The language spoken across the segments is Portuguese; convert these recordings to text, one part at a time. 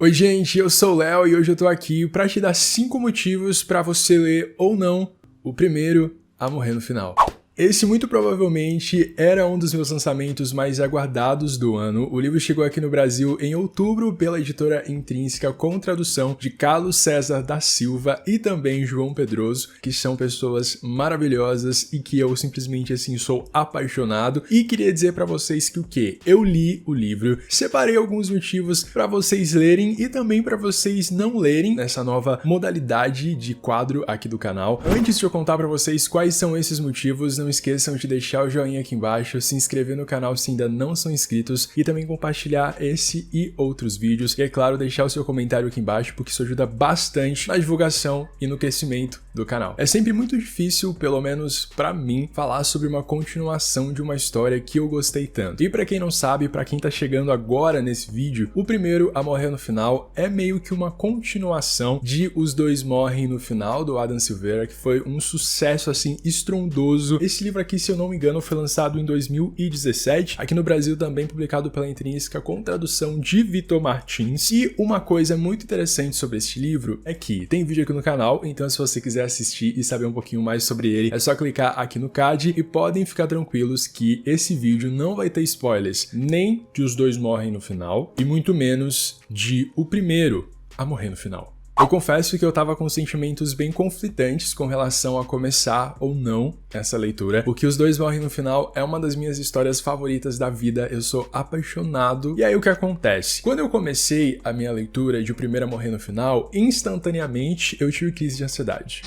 Oi gente, eu sou o Léo e hoje eu tô aqui pra te dar 5 motivos pra você ler ou não o primeiro a morrer no final. Esse muito provavelmente era um dos meus lançamentos mais aguardados do ano. O livro chegou aqui no Brasil em outubro pela editora Intrínseca com tradução de Carlos César da Silva e também João Pedroso, que são pessoas maravilhosas e que eu simplesmente assim sou apaixonado. E queria dizer pra vocês que o quê? Eu li o livro, separei alguns motivos pra vocês lerem e também pra vocês não lerem nessa nova modalidade de quadro aqui do canal. Antes de eu contar pra vocês quais são esses motivos, não esqueçam de deixar o joinha aqui embaixo, se inscrever no canal se ainda não são inscritos e também compartilhar esse e outros vídeos. E é claro, deixar o seu comentário aqui embaixo porque isso ajuda bastante na divulgação e no crescimento do canal. É sempre muito difícil, pelo menos pra mim, falar sobre uma continuação de uma história que eu gostei tanto. E pra quem não sabe, pra quem tá chegando agora nesse vídeo, o primeiro a morrer no final é meio que uma continuação de Os Dois Morrem no Final, do Adam Silveira, que foi um sucesso assim estrondoso. Esse livro aqui, se eu não me engano, foi lançado em 2017, aqui no Brasil também publicado pela Intrínseca com tradução de Vitor Martins. E uma coisa muito interessante sobre este livro é que tem vídeo aqui no canal, então se você quiser assistir e saber um pouquinho mais sobre ele, é só clicar aqui no card e podem ficar tranquilos que esse vídeo não vai ter spoilers, nem de Os Dois Morrem no Final e muito menos de o primeiro a morrer no final. Eu confesso que eu tava com sentimentos bem conflitantes com relação a começar ou não essa leitura, porque Os Dois Morrem no Final é uma das minhas histórias favoritas da vida, eu sou apaixonado. E aí o que acontece? Quando eu comecei a minha leitura de O Primeiro a Morrer no Final, instantaneamente eu tive crise de ansiedade.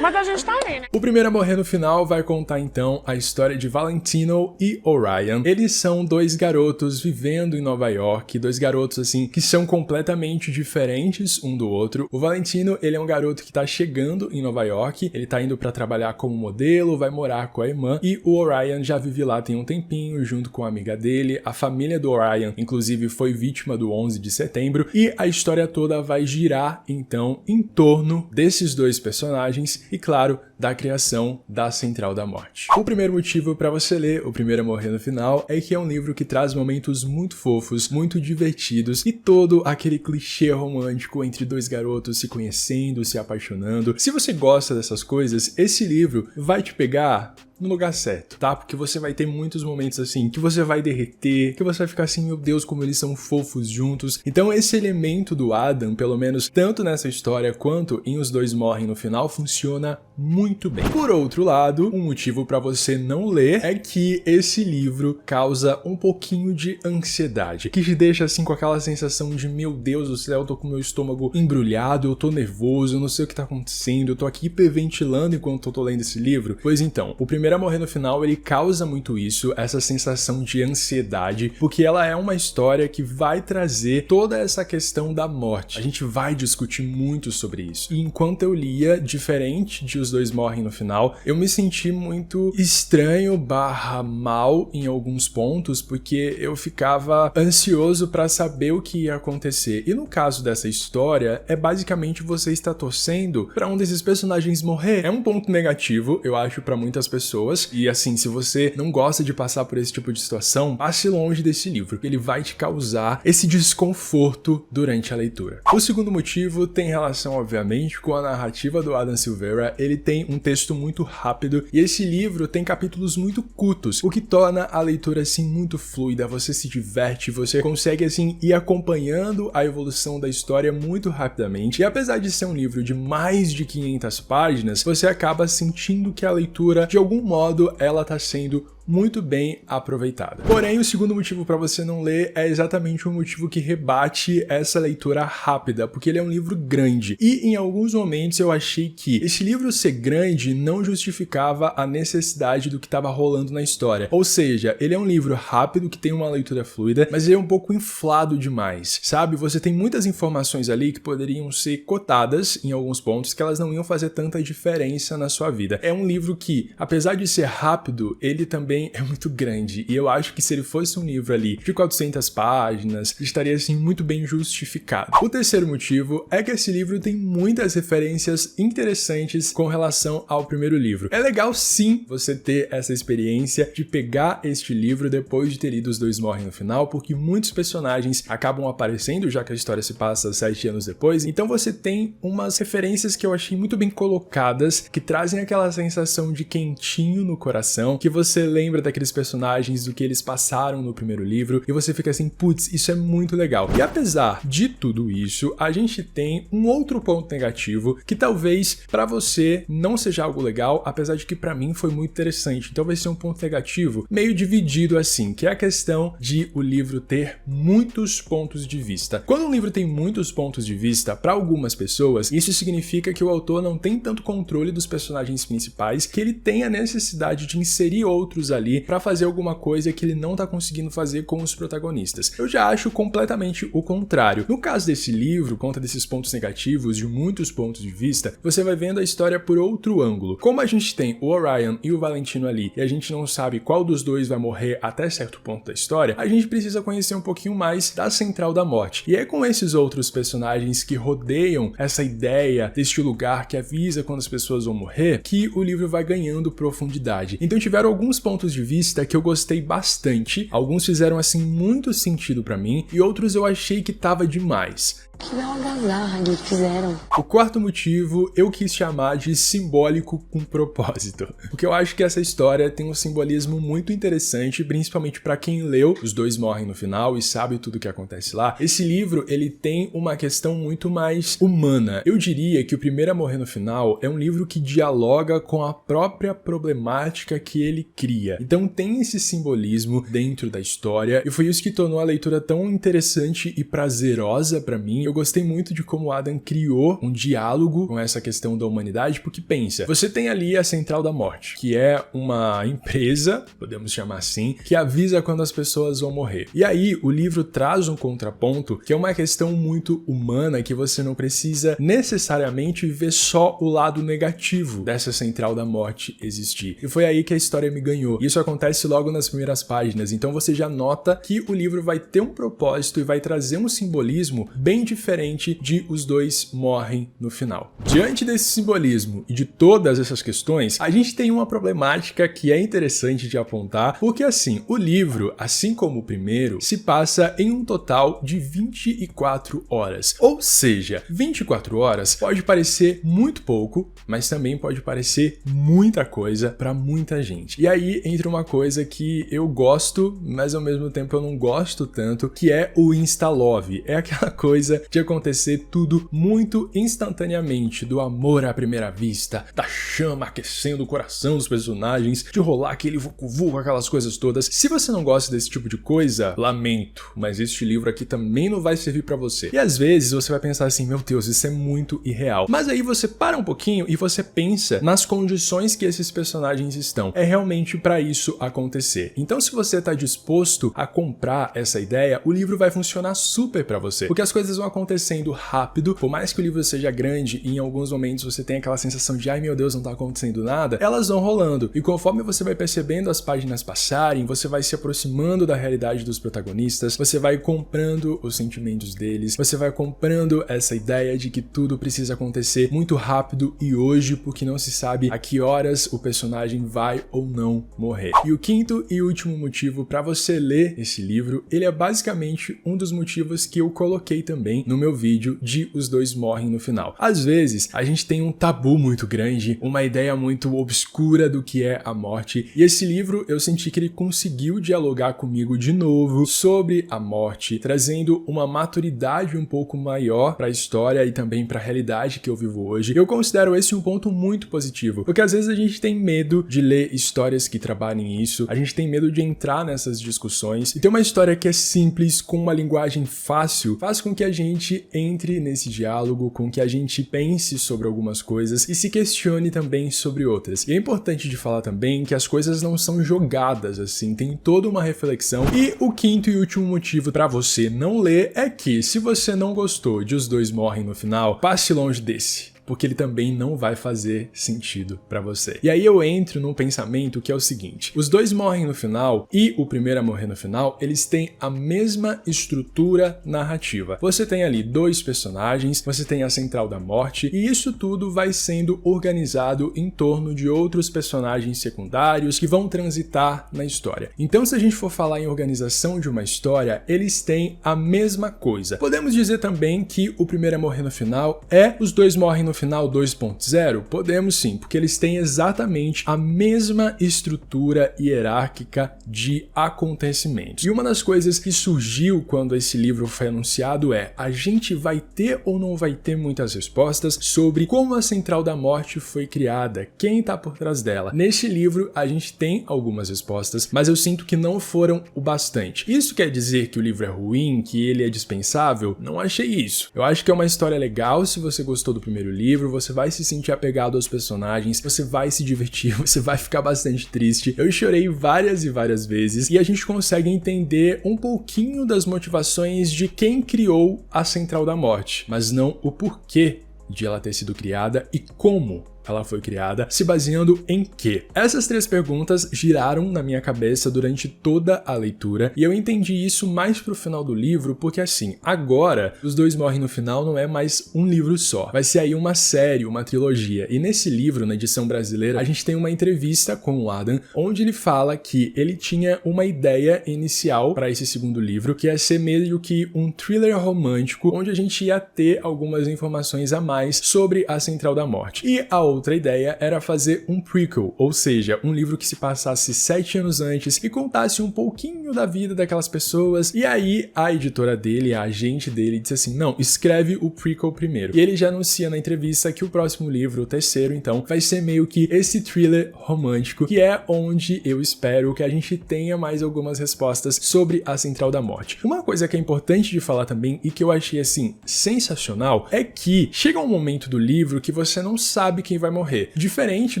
Mas a gente tá ali, né? O Primeiro a Morrer no Final vai contar então a história de Valentino e Orion. Eles são dois garotos vivendo em Nova York, dois garotos assim que são completamente diferentes um do outro. O Valentino, ele é um garoto que tá chegando em Nova York, ele tá indo pra trabalhar como modelo, vai morar com a irmã, e o Orion já vive lá tem um tempinho, junto com a amiga dele. A família do Orion, inclusive, foi vítima do 11 de setembro, e a história toda vai girar, então, em torno desses dois personagens e, claro, da criação da Central da Morte. O primeiro motivo para você ler O Primeiro a Morrer no Final é que é um livro que traz momentos muito fofos, muito divertidos e todo aquele clichê romântico entre dois garotos se conhecendo, se apaixonando. Se você gosta dessas coisas, esse livro vai te pegar no lugar certo, tá? Porque você vai ter muitos momentos assim, que você vai derreter, que você vai ficar assim, meu Deus, como eles são fofos juntos. Então esse elemento do Adam, pelo menos tanto nessa história quanto em Os Dois Morrem no Final, funciona muito bem. Por outro lado, um motivo pra você não ler é que esse livro causa um pouquinho de ansiedade, que te deixa assim com aquela sensação de, meu Deus do céu, eu tô com meu estômago embrulhado, eu tô nervoso, eu não sei o que tá acontecendo, eu tô aqui hiperventilando enquanto eu tô lendo esse livro. Pois então, O Primeiro a Morrer no Final, ele causa muito isso, essa sensação de ansiedade, porque ela é uma história que vai trazer toda essa questão da morte. A gente vai discutir muito sobre isso. E enquanto eu lia, diferente de Os Dois Morrem no Final, eu me senti muito estranho / mal em alguns pontos, porque eu ficava ansioso pra saber o que ia acontecer. E no caso dessa história, é basicamente você estar torcendo pra um desses personagens morrer. É um ponto negativo, eu acho, pra muitas pessoas. E assim, se você não gosta de passar por esse tipo de situação, passe longe desse livro, ele vai te causar esse desconforto durante a leitura. O segundo motivo tem relação, obviamente, com a narrativa do Adam Silveira. Ele tem um texto muito rápido e esse livro tem capítulos muito curtos, o que torna a leitura assim muito fluida, você se diverte, você consegue assim ir acompanhando a evolução da história muito rapidamente. E apesar de ser um livro de mais de 500 páginas, você acaba sentindo que a leitura, de algum modo, ela tá sendo muito bem aproveitada. Porém, o segundo motivo para você não ler é exatamente o motivo que rebate essa leitura rápida, porque ele é um livro grande. E em alguns momentos eu achei que esse livro ser grande não justificava a necessidade do que estava rolando na história. Ou seja, ele é um livro rápido, que tem uma leitura fluida, mas ele é um pouco inflado demais, sabe? Você tem muitas informações ali que poderiam ser cotadas em alguns pontos, que elas não iam fazer tanta diferença na sua vida. É um livro que, apesar de ser rápido, ele também também é muito grande, e eu acho que se ele fosse um livro ali de 400 páginas, estaria assim muito bem justificado. O terceiro motivo é que esse livro tem muitas referências interessantes com relação ao primeiro livro. É legal sim você ter essa experiência de pegar este livro depois de ter lido Os Dois Morrem no Final, porque muitos personagens acabam aparecendo, já que a história se passa 7 anos depois, então você tem umas referências que eu achei muito bem colocadas, que trazem aquela sensação de quentinho no coração, que você lembra daqueles personagens, do que eles passaram no primeiro livro, e você fica assim, putz, isso é muito legal. E apesar de tudo isso, a gente tem um outro ponto negativo, que talvez pra você não seja algo legal, apesar de que pra mim foi muito interessante. Então vai ser um ponto negativo meio dividido assim, que é a questão de o livro ter muitos pontos de vista. Quando um livro tem muitos pontos de vista, pra algumas pessoas, isso significa que o autor não tem tanto controle dos personagens principais, que ele tem a necessidade de inserir outros ali pra fazer alguma coisa que ele não tá conseguindo fazer com os protagonistas. Eu já acho completamente o contrário. No caso desse livro, conta desses pontos negativos, de muitos pontos de vista, você vai vendo a história por outro ângulo. Como a gente tem o Orion e o Valentino ali, e a gente não sabe qual dos dois vai morrer até certo ponto da história, a gente precisa conhecer um pouquinho mais da Central da Morte. E é com esses outros personagens que rodeiam essa ideia deste lugar que avisa quando as pessoas vão morrer, que o livro vai ganhando profundidade. Então tiveram alguns pontos de vista que eu gostei bastante, alguns fizeram assim muito sentido pra mim, e outros eu achei que tava demais. Que algazarra que fizeram. O quarto motivo eu quis chamar de simbólico com propósito, porque eu acho que essa história tem um simbolismo muito interessante, principalmente para quem leu Os Dois Morrem no Final e sabe tudo o que acontece lá. Esse livro, ele tem uma questão muito mais humana. Eu diria que O Primeiro a Morrer no Final é um livro que dialoga com a própria problemática que ele cria. Então tem esse simbolismo dentro da história, e foi isso que tornou a leitura tão interessante e prazerosa para mim. Eu gostei muito de como Adam criou um diálogo com essa questão da humanidade, porque pensa, você tem ali a Central da Morte, que é uma empresa, podemos chamar assim, que avisa quando as pessoas vão morrer. E aí o livro traz um contraponto, que é uma questão muito humana, que você não precisa necessariamente ver só o lado negativo dessa Central da Morte existir. E foi aí que a história me ganhou. Isso acontece logo nas primeiras páginas, então você já nota que o livro vai ter um propósito e vai trazer um simbolismo bem diferente de Os Dois Morrem no Final. Diante desse simbolismo e de todas essas questões, a gente tem uma problemática que é interessante de apontar, porque assim, o livro, assim como o primeiro, se passa em um total de 24 horas. Ou seja, 24 horas pode parecer muito pouco, mas também pode parecer muita coisa para muita gente. E aí entra uma coisa que eu gosto, mas ao mesmo tempo eu não gosto tanto, que é o Insta-Love. É aquela coisa de acontecer tudo muito instantaneamente, do amor à primeira vista, da chama aquecendo o coração dos personagens, de rolar aquele vucu-vucu, aquelas coisas todas. Se você não gosta desse tipo de coisa, lamento, mas este livro aqui também não vai servir pra você. E às vezes você vai pensar assim, meu Deus, isso é muito irreal. Mas aí você para um pouquinho e você pensa nas condições que esses personagens estão. É realmente pra isso acontecer. Então se você tá disposto a comprar essa ideia, o livro vai funcionar super pra você, porque as coisas vão acontecendo rápido, por mais que o livro seja grande e em alguns momentos você tenha aquela sensação de ai meu Deus, não tá acontecendo nada, elas vão rolando, e conforme você vai percebendo as páginas passarem, você vai se aproximando da realidade dos protagonistas, você vai comprando os sentimentos deles, você vai comprando essa ideia de que tudo precisa acontecer muito rápido e hoje, porque não se sabe a que horas o personagem vai ou não morrer. E o quinto e último motivo para você ler esse livro, ele é basicamente um dos motivos que eu coloquei também no meu vídeo de Os Dois Morrem no Final. Às vezes, a gente tem um tabu muito grande, uma ideia muito obscura do que é a morte, e esse livro eu senti que ele conseguiu dialogar comigo de novo sobre a morte, trazendo uma maturidade um pouco maior para a história e também para a realidade que eu vivo hoje. Eu considero esse um ponto muito positivo, porque às vezes a gente tem medo de ler histórias que trabalhem isso, a gente tem medo de entrar nessas discussões, e ter uma história que é simples, com uma linguagem fácil, faz com que a gente entre nesse diálogo, com que a gente pense sobre algumas coisas e se questione também sobre outras. E é importante de falar também que as coisas não são jogadas assim, tem toda uma reflexão. E o quinto e último motivo para você não ler é que, se você não gostou de Os Dois Morrem no Final, passe longe desse. porque ele também não vai fazer sentido pra você. E aí eu entro num pensamento que é o seguinte: os dois morrem no final e o primeiro a morrer no final, eles têm a mesma estrutura narrativa. Você tem ali dois personagens, você tem a Central da Morte, e isso tudo vai sendo organizado em torno de outros personagens secundários que vão transitar na história. Então, se a gente for falar em organização de uma história, eles têm a mesma coisa. Podemos dizer também que o primeiro a morrer no final é Os Dois Morrem no Final 2.0? Podemos sim, porque eles têm exatamente a mesma estrutura hierárquica de acontecimentos. E uma das coisas que surgiu quando esse livro foi anunciado é: a gente vai ter ou não vai ter muitas respostas sobre como a Central da Morte foi criada, quem está por trás dela. Neste livro a gente tem algumas respostas, mas eu sinto que não foram o bastante. Isso quer dizer que o livro é ruim, que ele é dispensável? Não achei isso. Eu acho que é uma história legal. Se você gostou do primeiro livro, você vai se sentir apegado aos personagens, você vai se divertir, você vai ficar bastante triste. Eu chorei várias e várias vezes e a gente consegue entender um pouquinho das motivações de quem criou a Central da Morte, mas não o porquê de ela ter sido criada e como ela foi criada, se baseando em quê? Essas três perguntas giraram na minha cabeça durante toda a leitura e eu entendi isso mais pro final do livro, porque assim, agora Os Dois Morrem no Final não é mais um livro só, vai ser aí uma série, uma trilogia. E nesse livro, na edição brasileira, a gente tem uma entrevista com o Adam, onde ele fala que ele tinha uma ideia inicial para esse segundo livro, que ia ser meio que um thriller romântico, onde a gente ia ter algumas informações a mais sobre a Central da Morte. E a outra ideia era fazer um prequel, ou seja, um livro que se passasse 7 anos antes e contasse um pouquinho da vida daquelas pessoas. E aí a editora dele, a agente dele, disse assim: não, escreve o prequel primeiro. E ele já anuncia na entrevista que o próximo livro, o terceiro, então, vai ser meio que esse thriller romântico, que é onde eu espero que a gente tenha mais algumas respostas sobre a Central da Morte. Uma coisa que é importante de falar também e que eu achei assim sensacional é que chega um momento do livro que você não sabe quem vai morrer. Diferente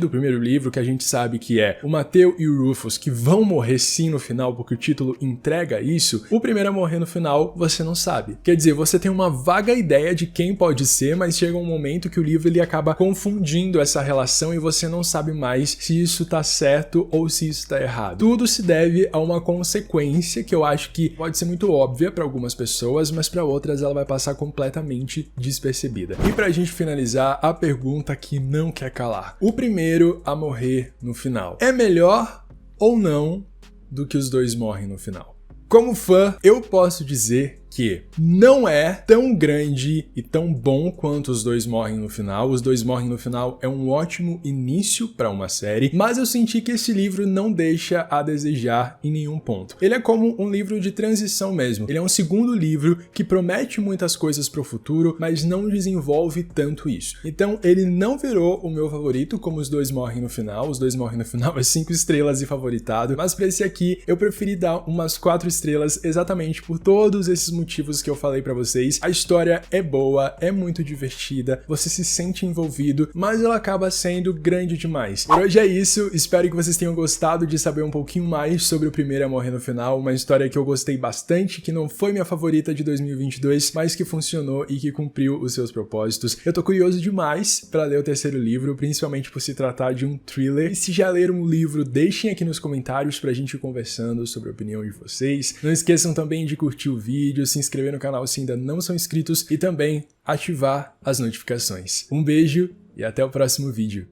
do primeiro livro, que a gente sabe que é o Mateo e o Rufus que vão morrer sim no final, porque o título entrega isso, o primeiro a morrer no final você não sabe. Quer dizer, você tem uma vaga ideia de quem pode ser, mas chega um momento que o livro ele acaba confundindo essa relação e você não sabe mais se isso tá certo ou se isso tá errado. Tudo se deve a uma consequência que eu acho que pode ser muito óbvia para algumas pessoas, mas para outras ela vai passar completamente despercebida. E pra gente finalizar, a pergunta que não quer calar: o primeiro a morrer no final é melhor ou não do que Os Dois Morrem no Final? Como fã, eu posso dizer que não é tão grande e tão bom quanto Os Dois Morrem no Final. Os Dois Morrem no Final é um ótimo início para uma série, mas eu senti que esse livro não deixa a desejar em nenhum ponto. Ele é como um livro de transição mesmo. Ele é um segundo livro que promete muitas coisas para o futuro, mas não desenvolve tanto isso. Então ele não virou o meu favorito como Os Dois Morrem no Final. Os Dois Morrem no Final é 5 estrelas e favoritado, mas para esse aqui eu preferi dar umas 4 estrelas exatamente por todos esses motivos que eu falei pra vocês. A história é boa, é muito divertida, você se sente envolvido, mas ela acaba sendo grande demais. Por hoje é isso, espero que vocês tenham gostado de saber um pouquinho mais sobre o primeiro a morrer no final, uma história que eu gostei bastante, que não foi minha favorita de 2022, mas que funcionou e que cumpriu os seus propósitos. Eu tô curioso demais pra ler o terceiro livro, principalmente por se tratar de um thriller. E se já leram o livro, deixem aqui nos comentários pra gente ir conversando sobre a opinião de vocês. Não esqueçam também de curtir o vídeo, se inscrever no canal se ainda não são inscritos e também ativar as notificações. Um beijo e até o próximo vídeo.